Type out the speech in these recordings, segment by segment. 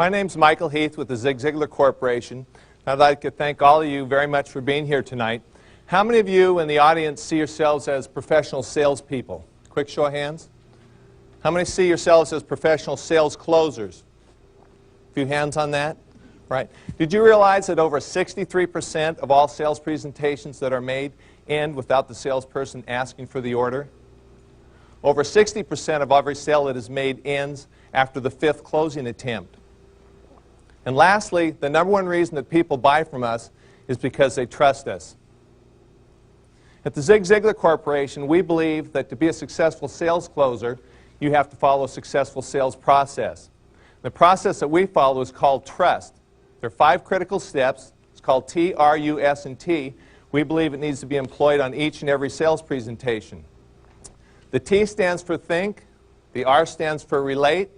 My name's Michael Heath with the Zig Ziglar Corporation. I'd like to thank all of you very much for being here tonight. How many of you in the audience see yourselves as professional salespeople? Quick show of hands. How many see yourselves as professional sales closers? A few hands on that. Right. Did you realize that over 63% of all sales presentations that are made end without the salesperson asking for the order? Over 60% of every sale that is made ends after the 5th closing attempt. And lastly, the number one reason that people buy from us is because they trust us. At the Zig Ziglar Corporation, we believe that to be a successful sales closer, you have to follow a successful sales process. The process that we follow is called trust. There are 5 critical steps. It's called T, R, U, S, and T. We believe it needs to be employed on each and every sales presentation. The T stands for think, the R stands for relate,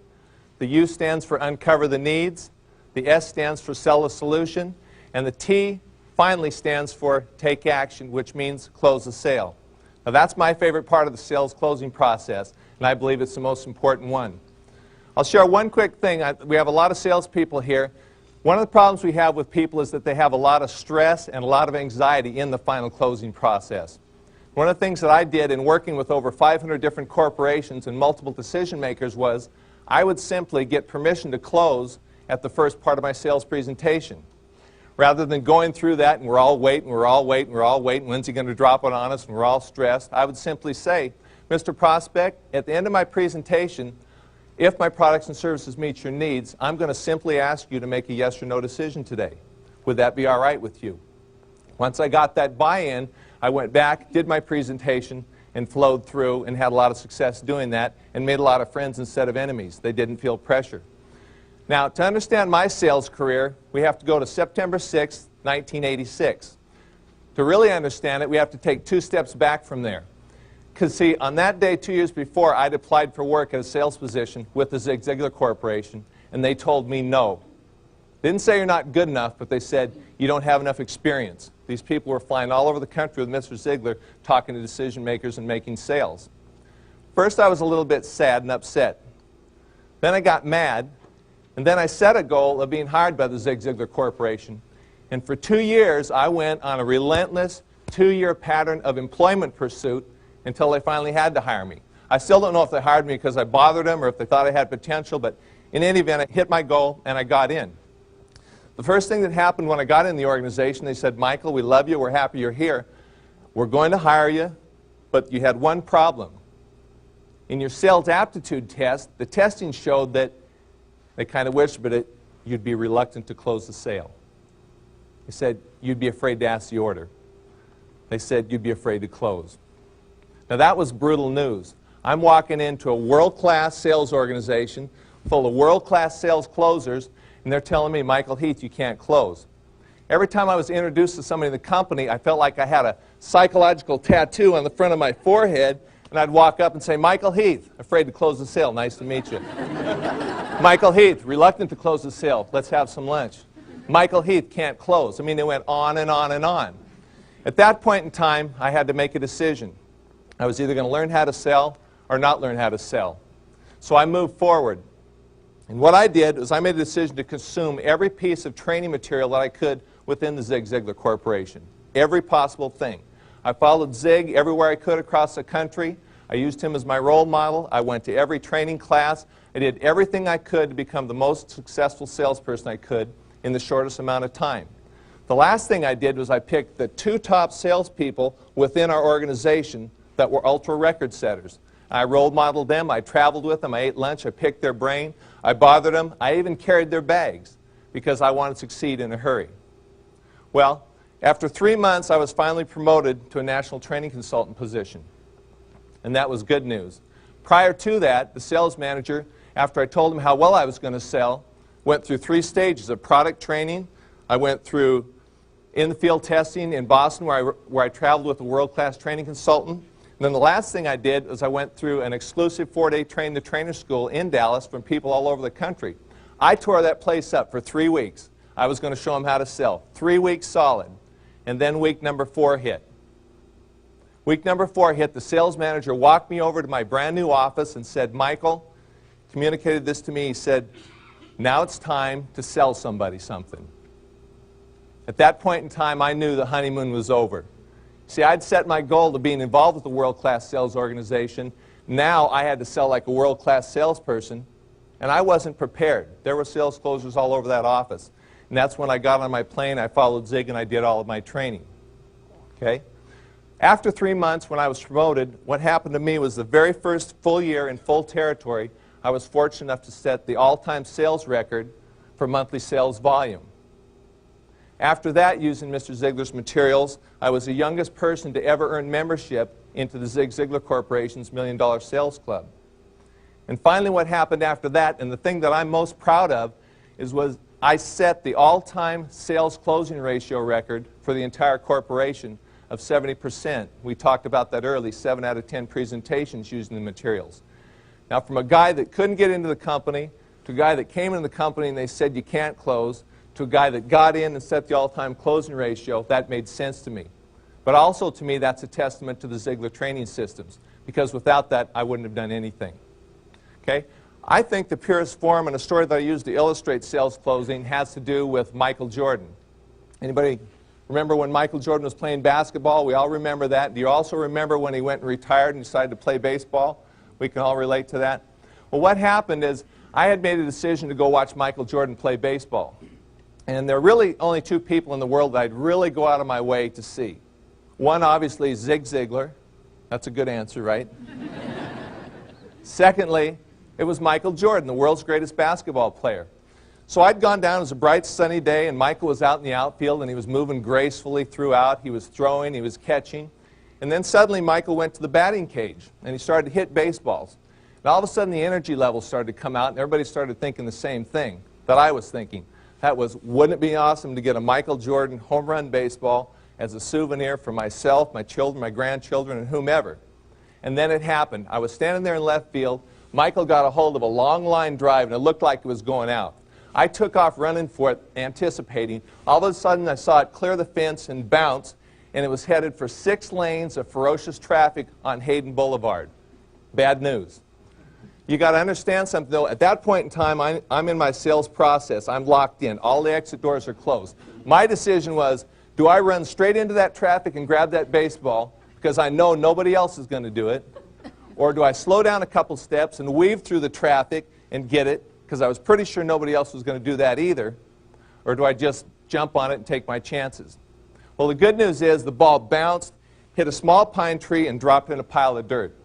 the U stands for uncover the needs, the S stands for sell a solution, and the T finally stands for take action, which means close the sale. Now that's my favorite part of the sales closing process, and I believe it's the most important one. I'll share one quick thing. We have a lot of salespeople here. One of the problems we have with people is that they have a lot of stress and a lot of anxiety in the final closing process. One of the things that I did in working with over 500 different corporations and multiple decision makers was I would simply get permission to close at the first part of my sales presentation. Rather than going through that and we're all waiting, when's he going to drop it on us, and we're all stressed, I would simply say, Mr. Prospect, at the end of my presentation, if my products and services meet your needs, I'm going to simply ask you to make a yes or no decision today. Would that be all right with you? Once I got that buy-in, I went back, did my presentation, and flowed through and had a lot of success doing that and made a lot of friends instead of enemies. They didn't feel pressure. Now, to understand my sales career, we have to go to September 6, 1986. To really understand it, we have to take 2 steps back from there. Because, see, on that day 2 years before, I'd applied for work at a sales position with the Zig Ziglar Corporation, and they told me no. They didn't say you're not good enough, but they said you don't have enough experience. These people were flying all over the country with Mr. Ziglar, talking to decision makers and making sales. First, I was a little bit sad and upset. Then I got mad, and then I set a goal of being hired by the Zig Ziglar Corporation. And for 2 years, I went on a relentless 2-year pattern of employment pursuit until they finally had to hire me. I still don't know if they hired me because I bothered them or if they thought I had potential, but in any event, I hit my goal and I got in. The first thing that happened when I got in the organization, they said, Michael, we love you, we're happy you're here. We're going to hire you, but you had one problem. In your sales aptitude test, the testing showed that they kind of whispered it, you'd be reluctant to close the sale. They said, you'd be afraid to ask the order. They said, you'd be afraid to close. Now that was brutal news. I'm walking into a world-class sales organization full of world-class sales closers, and they're telling me, Michael Heath, you can't close. Every time I was introduced to somebody in the company, I felt like I had a psychological tattoo on the front of my forehead, and I'd walk up and say, Michael Heath, afraid to close the sale, nice to meet you. Michael Heath, reluctant to close the sale, let's have some lunch. Michael Heath can't close. I mean, they went on and on and on. At that point in time, I had to make a decision. I was either going to learn how to sell or not learn how to sell. So I moved forward. And what I did was I made a decision to consume every piece of training material that I could within the Zig Ziglar Corporation. Every possible thing. I followed Zig everywhere I could across the country. I used him as my role model. I went to every training class. I did everything I could to become the most successful salesperson I could in the shortest amount of time. The last thing I did was I picked the 2 top salespeople within our organization that were ultra record setters. I role modeled them, I traveled with them, I ate lunch, I picked their brain, I bothered them, I even carried their bags because I wanted to succeed in a hurry. Well, after 3 months, I was finally promoted to a national training consultant position. And that was good news. Prior to that, the sales manager, after I told him how well I was going to sell, went through 3 stages of product training. I went through in-the-field testing in Boston where I traveled with a world-class training consultant. And then the last thing I did was I went through an exclusive 4-day train-the-trainer school in Dallas from people all over the country. I tore that place up for 3 weeks. I was going to show them how to sell. 3 weeks solid. And then week number 4 hit. Week number 4 hit. The sales manager walked me over to my brand new office and said, Michael, communicated this to me. He said, Now it's time to sell somebody something. At that point in time, I knew the honeymoon was over. See, I'd set my goal to being involved with a world-class sales organization. Now I had to sell like a world-class salesperson, and I wasn't prepared. There were sales closers all over that office. And that's when I got on my plane, I followed Zig, and I did all of my training. Okay? After 3 months, when I was promoted, what happened to me was the very first full year in full territory, I was fortunate enough to set the all-time sales record for monthly sales volume. After that, using Mr. Ziglar's materials, I was the youngest person to ever earn membership into the Zig Ziglar Corporation's $1 Million Sales Club. And finally, what happened after that, and the thing that I'm most proud of, was I set the all-time sales closing ratio record for the entire corporation of 70%. We talked about that early, 7 out of 10 presentations using the materials. Now, from a guy that couldn't get into the company, to a guy that came into the company and they said you can't close, to a guy that got in and set the all-time closing ratio, that made sense to me. But also to me, that's a testament to the Ziglar training systems, because without that, I wouldn't have done anything. Okay? I think the purest form, and a story that I use to illustrate sales closing, has to do with Michael Jordan. Anybody remember when Michael Jordan was playing basketball? We all remember that. Do you also remember when he went and retired and decided to play baseball? We can all relate to that. Well, what happened is I had made a decision to go watch Michael Jordan play baseball. And there are really only 2 people in the world that I'd really go out of my way to see. One, obviously, is Zig Ziglar. That's a good answer, right? Secondly, it was Michael Jordan, the world's greatest basketball player. So I'd gone down, it was a bright sunny day, and Michael was out in the outfield, and he was moving gracefully throughout. He was throwing, he was catching. And then suddenly Michael went to the batting cage, and he started to hit baseballs. And all of a sudden the energy levels started to come out, and everybody started thinking the same thing that I was thinking. That was, wouldn't it be awesome to get a Michael Jordan home run baseball as a souvenir for myself, my children, my grandchildren, and whomever? And then it happened. I was standing there in left field. Michael got a hold of a long line drive, and it looked like it was going out. I took off running for it, anticipating. All of a sudden, I saw it clear the fence and bounce, and it was headed for 6 lanes of ferocious traffic on Hayden Boulevard. Bad news. You got to understand something, though. At that point in time, I'm in my sales process. I'm locked in. All the exit doors are closed. My decision was, do I run straight into that traffic and grab that baseball because I know nobody else is going to do it? Or do I slow down a couple steps and weave through the traffic and get it because I was pretty sure nobody else was going to do that either? Or do I just jump on it and take my chances? Well, the good news is the ball bounced, hit a small pine tree, and dropped in a pile of dirt.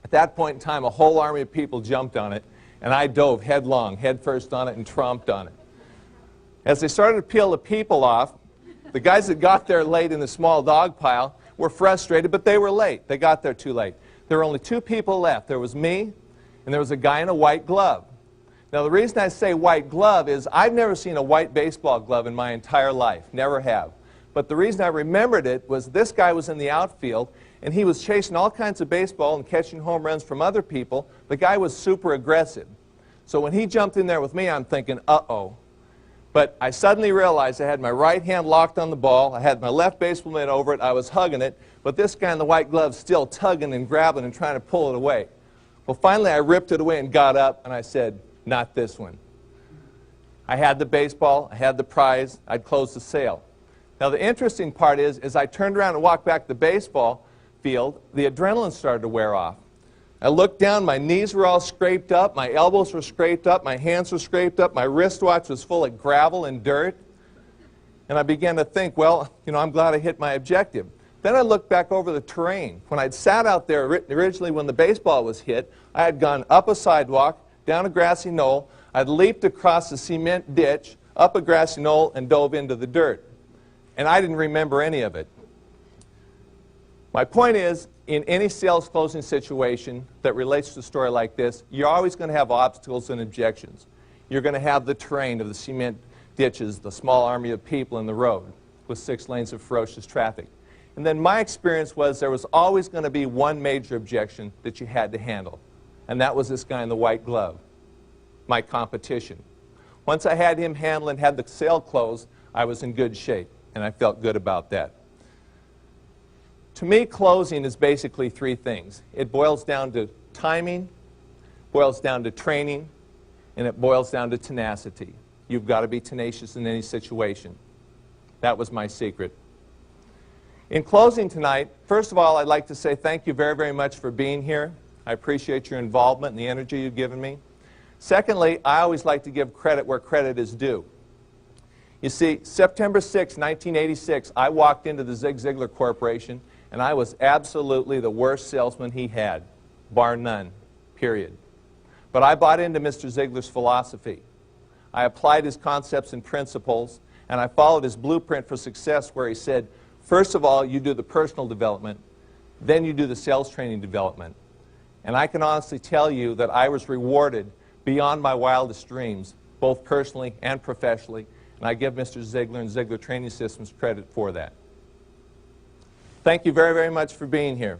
At that point in time, a whole army of people jumped on it, and I dove headlong, headfirst on it, and tromped on it. As they started to peel the people off, the guys that got there late in the small dog pile were frustrated, but they were late. They got there too late. There were only 2 people left. There was me, and there was a guy in a white glove. Now, the reason I say white glove is I've never seen a white baseball glove in my entire life. Never have. But the reason I remembered it was this guy was in the outfield, and he was chasing all kinds of baseball and catching home runs from other people. The guy was super aggressive. So when he jumped in there with me, I'm thinking, uh-oh. But I suddenly realized I had my right hand locked on the ball. I had my left baseball mitt over it. I was hugging it. But this guy in the white glove still tugging and grabbing and trying to pull it away. Well, finally, I ripped it away and got up, and I said, not this one. I had the baseball. I had the prize. I'd closed the sale. Now, the interesting part is, as I turned around and walked back to the baseball field, the adrenaline started to wear off. I looked down, my knees were all scraped up, my elbows were scraped up, my hands were scraped up, my wristwatch was full of gravel and dirt. And I began to think, well, I'm glad I hit my objective. Then I looked back over the terrain. When I'd sat out there originally when the baseball was hit, I had gone up a sidewalk, down a grassy knoll, I'd leaped across a cement ditch, up a grassy knoll, and dove into the dirt. And I didn't remember any of it. My point is, in any sales closing situation that relates to a story like this, you're always going to have obstacles and objections. You're going to have the terrain of the cement ditches, the small army of people in the road with 6 lanes of ferocious traffic. And then my experience was there was always going to be one major objection that you had to handle. And that was this guy in the white glove, my competition. Once I had him handled and had the sale closed, I was in good shape. And I felt good about that. To me, closing is basically 3 things. It boils down to timing, boils down to training, and it boils down to tenacity. You've got to be tenacious in any situation. That was my secret. In closing tonight, first of all, I'd like to say thank you very, very much for being here. I appreciate your involvement and the energy you've given me. Secondly, I always like to give credit where credit is due. You see, September 6, 1986, I walked into the Zig Ziglar Corporation, and I was absolutely the worst salesman he had, bar none, period. But I bought into Mr. Ziglar's philosophy. I applied his concepts and principles, and I followed his blueprint for success where he said, first of all, you do the personal development, then you do the sales training development. And I can honestly tell you that I was rewarded beyond my wildest dreams, both personally and professionally, and I give Mr. Ziglar and Ziglar Training Systems credit for that. Thank you very, very much for being here.